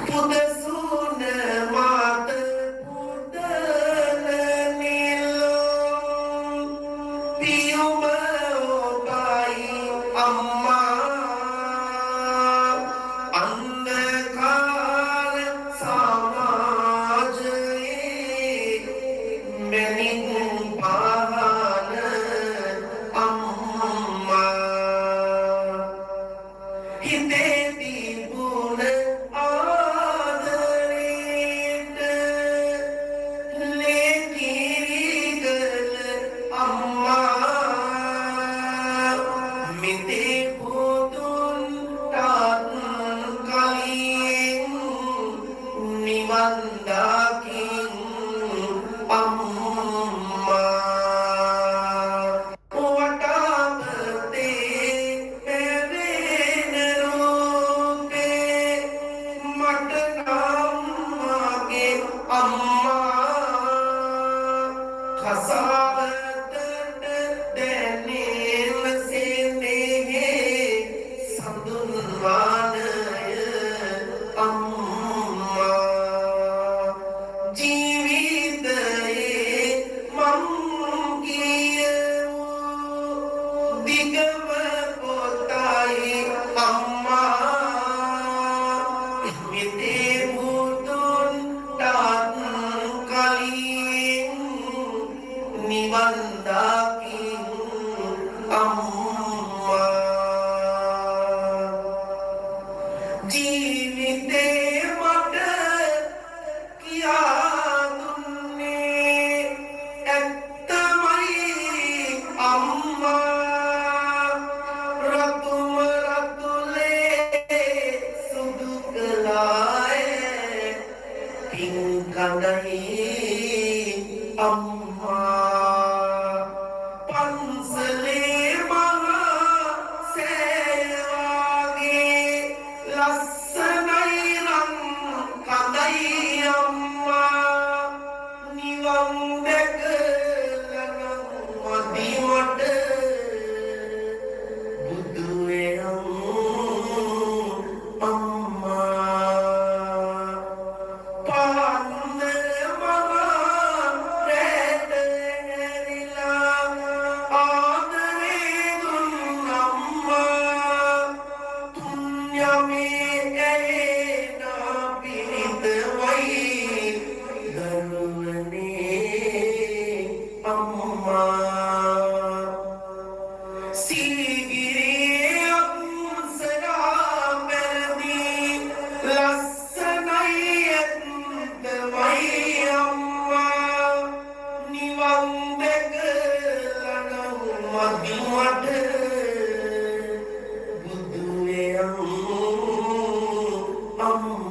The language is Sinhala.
පුදසුන මාත පුදන නිලෝ පියුම ඔබයි අම්මා අන්ධකාර සමාජයේ මෙනින් පහන අම්මා හිතේ තිබුණ ආදරේට ලේකිරිගල අම්මා මිතේ පුදුන්ටත් කලින් නිවන් දකින් අම්මා කසාවතට දැනෙන සෙනෙහේ සඳුන් වානය අම්මා ජීවිතයේ මං කියවූ දිගම පොතයි අම්මා මිතේ පුදුන්ටත් කලින් නිවන් දකින් අම්මා ජීවිතේ මට කියා දුන්නේ ඇත්තමයි අම්මා රතුම රතුලේ සුදු කළායේ පින් කඳයි අම්මා පන්සලේ මහා සේවාගේ ලස්සනයි රන් කඳයි අම්මා නිවන් දැකලන මදිමට බුදුයම් අම්මා මදිමට බුදුයම් අම්මා